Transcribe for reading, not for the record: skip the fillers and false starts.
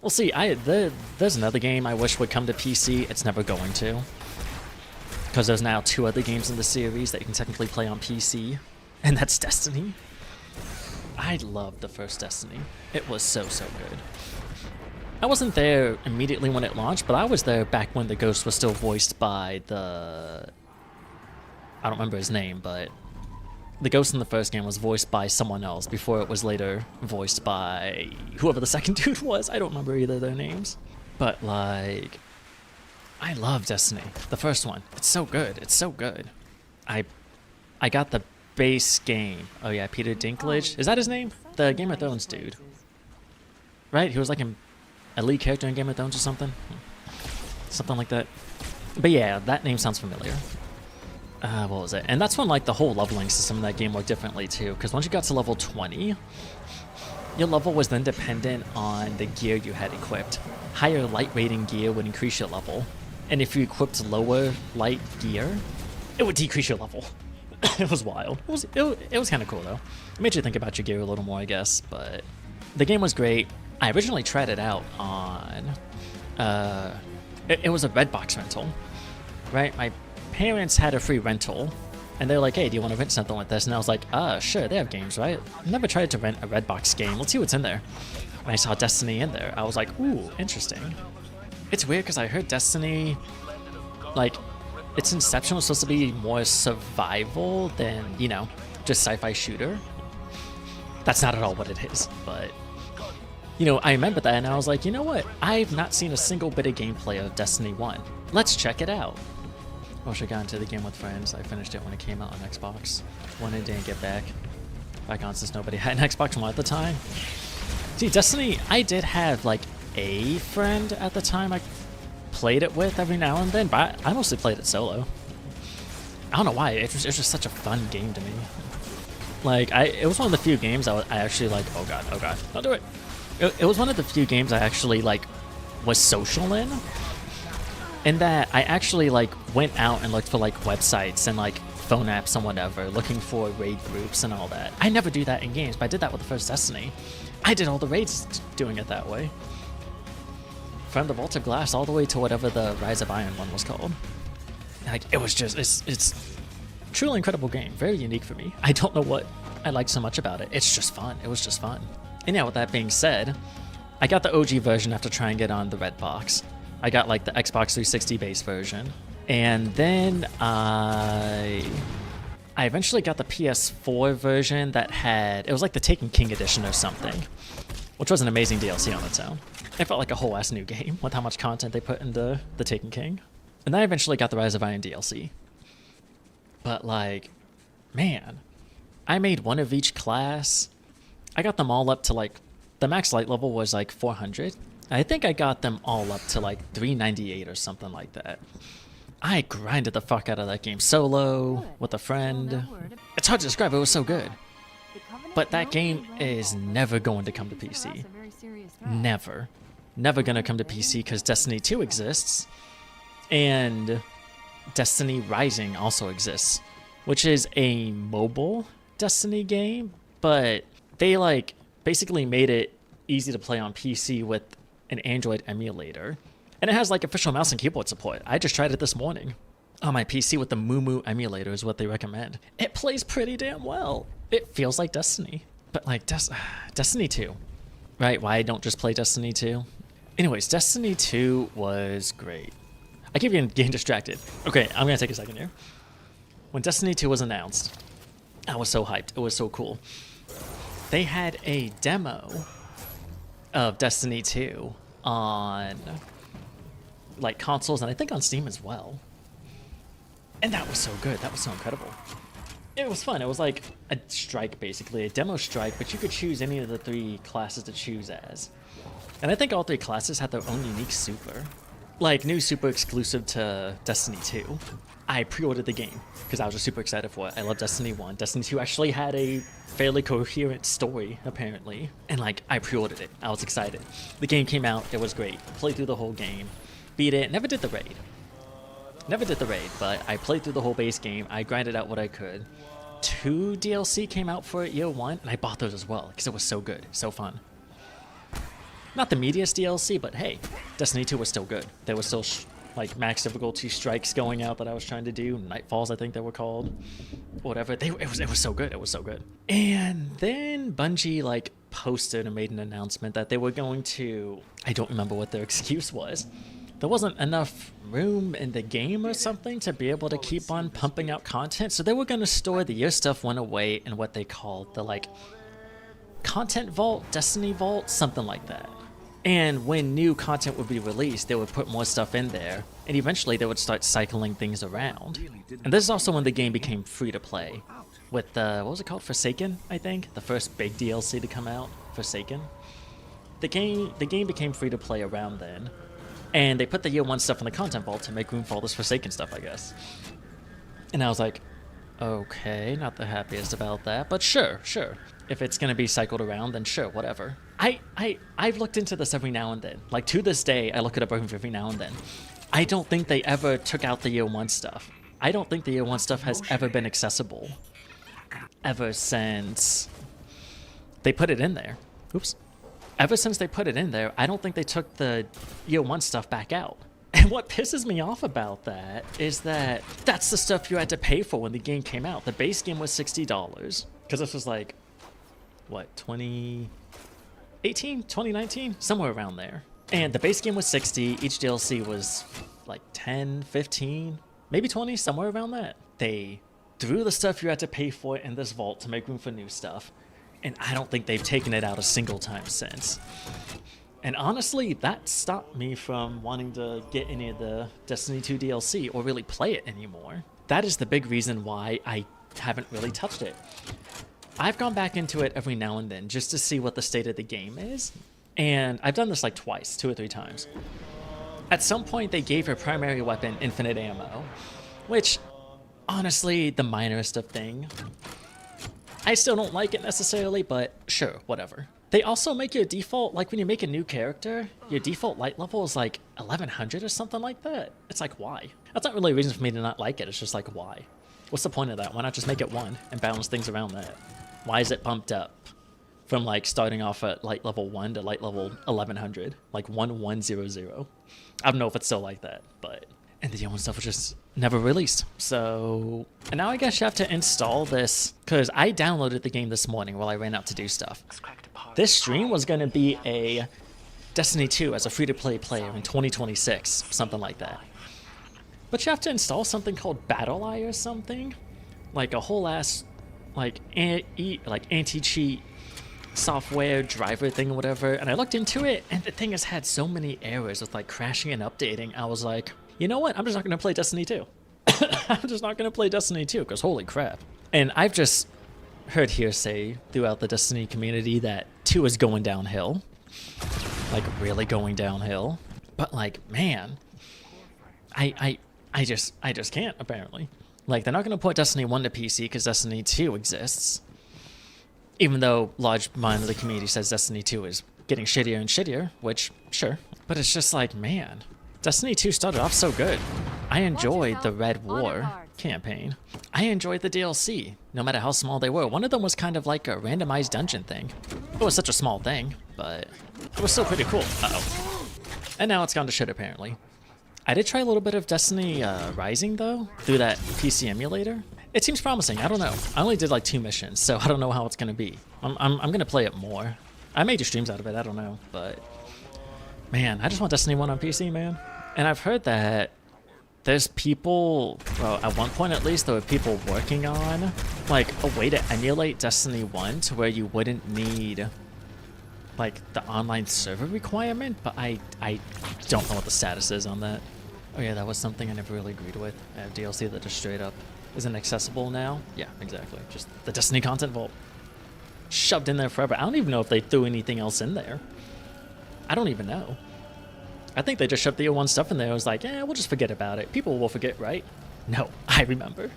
We'll see. There's another game I wish would come to PC. It's never going to. Because there's now 2 other games in the series that you can technically play on PC. And that's Destiny. I loved the first Destiny. It was so good. I wasn't there immediately when it launched, but I was there back when the Ghost was still voiced by the... I don't remember his name, but... The Ghost in the first game was voiced by someone else before it was later voiced by whoever the second dude was. I don't remember either of their names. But, like... I love Destiny. The first one. It's so good. It's so good. I got the base game. Oh yeah, Peter Dinklage. Is that his name? The Game of Thrones dude. Right? He was like a lead character in Game of Thrones or something? Something like that. But yeah, that name sounds familiar. What was it? And that's when like the whole leveling system in that game worked differently too, because once you got to level 20, your level was then dependent on the gear you had equipped. Higher light rating gear would increase your level, and if you equipped lower light gear, it would decrease your level. It was wild. It was kind of cool though. It made you think about your gear a little more, I guess, but the game was great. I originally tried it out on, it was a Redbox rental, right? My parents had a free rental, and they're like, hey, do you want to rent something like this? And I was like, sure, they have games, right? I've never tried to rent a Redbox game. Let's see what's in there. And I saw Destiny in there. I was like, ooh, interesting. It's weird because I heard Destiny, like, its inception was supposed to be more survival than, you know, just sci-fi shooter. That's not at all what it is, but, you know, I remember that, and I was like, you know what? I've not seen a single bit of gameplay of Destiny 1. Let's check it out. I wish I got into the game with friends. I finished it when it came out on Xbox. One and didn't get back on since nobody had an Xbox One at the time. See, Destiny, I did have like a friend at the time I played it with every now and then, but I mostly played it solo. I don't know why. It was just such a fun game to me. Like, it was one of the few games I actually like. Oh god, don't do it. It was one of the few games I actually like was social in that I actually like went out and looked for like websites and like phone apps and whatever, looking for raid groups and all that. I never do that in games, but I did that with the first Destiny. I did all the raids doing it that way. From the Vault of Glass all the way to whatever the Rise of Iron one was called. Like, it was just, it's truly incredible game. Very unique for me. I don't know what I like so much about it. It's just fun. It was just fun. And yeah, with that being said, I got the OG version after trying to get on the red box. I got like the Xbox 360 base version. And then I eventually got the PS4 version that had, it was like the Taken King edition or something, which was an amazing DLC on its own. It felt like a whole ass new game with how much content they put into the Taken King. And then I eventually got the Rise of Iron DLC. But like, man, I made one of each class. I got them all up to like, the max light level was like 400. I think I got them all up to like 398 or something like that. I grinded the fuck out of that game solo, with a friend. It's hard to describe, it was so good. But that game is never going to come to PC. Never. Never gonna come to PC because Destiny 2 exists. And Destiny Rising also exists. Which is a mobile Destiny game, but they like basically made it easy to play on PC with an Android emulator. And it has like official mouse and keyboard support. I just tried it this morning on my PC with the Moo emulator is what they recommend. It plays pretty damn well. It feels like Destiny. But like Destiny 2, right? Why I don't just play Destiny 2? Anyways, Destiny 2 was great. I keep getting distracted. Okay, I'm gonna take a second here. When Destiny 2 was announced, I was so hyped. It was so cool. They had a demo of Destiny 2 on like consoles and I think on Steam as well. And that was so good. That was so incredible. It was fun. It was like a strike, basically, a demo strike, but you could choose any of the 3 classes to choose as. And I think all 3 classes had their own unique super. Like, new super exclusive to Destiny 2. I pre-ordered the game because I was just super excited for it. I love Destiny 1. Destiny 2 actually had a fairly coherent story, apparently. And like, I pre-ordered it. I was excited. The game came out. It was great. Played through the whole game. Beat it. Never did the raid. But I played through the whole base game. I grinded out what I could. 2 DLC came out for it year 1, and I bought those as well because it was so good. So fun. Not the meatiest DLC, but hey, Destiny 2 was still good. There was still like max difficulty strikes going out that I was trying to do. Nightfalls, I think they were called. Whatever. It was so good. It was so good. And then Bungie like posted and made an announcement that they were going to, I don't remember what their excuse was. There wasn't enough room in the game or something to be able to keep on pumping out content, so they were going to store the year stuff went away in what they called the like content vault, Destiny vault, something like that. And when new content would be released, they would put more stuff in there, and eventually they would start cycling things around. And this is also when the game became free to play with what was it called, Forsaken, I think, the first big DLC to come out, Forsaken. The game became free to play around then. And they put the year 1 stuff in the content vault to make room for all this Forsaken stuff, I guess. And I was like, okay, not the happiest about that, but sure. If it's gonna be cycled around, then sure, whatever. I've looked into this every now and then. Like, to this day, I look it up every now and then. I don't think they ever took out the year 1 stuff. I don't think the year 1 stuff has ever been accessible. Ever since they put it in there. Oops. Ever since they put it in there, I don't think they took the year 1 stuff back out. And what pisses me off about that is that that's the stuff you had to pay for when the game came out. The base game was $60. Because this was like, what, 2018, 2019? Somewhere around there. And the base game was 60, each DLC was like 10, 15, maybe 20, somewhere around that. They threw the stuff you had to pay for in this vault to make room for new stuff. And I don't think they've taken it out a single time since. And honestly, that stopped me from wanting to get any of the Destiny 2 DLC or really play it anymore. That is the big reason why I haven't really touched it. I've gone back into it every now and then just to see what the state of the game is. And I've done this like twice, 2 or 3 times. At some point, they gave her primary weapon infinite ammo, which, honestly, the minorest of thing. I still don't like it necessarily, but sure, whatever. They also make your default, like when you make a new character, your default light level is like 1100 or something like that. It's like, why? That's not really a reason for me to not like it. It's just like, why? What's the point of that? Why not just make it 1 and balance things around that? Why is it bumped up from like starting off at light level 1 to light level 1100? Like 1100. I don't know if it's still like that, but... And the year 1 stuff was just never released. So, and now I guess you have to install this, because I downloaded the game this morning while I ran out to do stuff. This stream was going to be a Destiny 2 as a free-to-play player in 2026, something like that. But you have to install something called BattleEye or something, like a whole ass, like anti-cheat software driver thing or whatever. And I looked into it, and the thing has had so many errors with like crashing and updating. I was like, you know what? I'm just not going to play Destiny 2. I'm just not going to play Destiny 2 because holy crap. And I've just heard hearsay throughout the Destiny community that 2 is going downhill. Like really going downhill. But like, man, I just can't apparently. Like they're not going to put Destiny 1 to PC because Destiny 2 exists. Even though large mind of the community says Destiny 2 is getting shittier and shittier, which sure. But it's just like, man, Destiny 2 started off so good. I enjoyed the Red War campaign. I enjoyed the DLC, no matter how small they were. One of them was kind of like a randomized dungeon thing. It was such a small thing, but it was still pretty cool. Uh-oh. And now it's gone to shit, apparently. I did try a little bit of Destiny Rising, though, through that PC emulator. It seems promising. I don't know. I only did like 2 missions, so I don't know how it's going to be. I'm going to play it more. I may do streams out of it. I don't know, but... Man, I just want Destiny 1 on PC, man. And I've heard that there's people, well, at one point at least, there were people working on, like, a way to emulate Destiny 1 to where you wouldn't need, like, the online server requirement, but I don't know what the status is on that. Oh yeah, that was something I never really agreed with. I have DLC that just straight up isn't accessible now. Yeah, exactly. Just the Destiny content vault shoved in there forever. I don't even know if they threw anything else in there. I don't even know. I think they just shoved the year 1 stuff in there. I was like, yeah, we'll just forget about it. People will forget, right? No, I remember.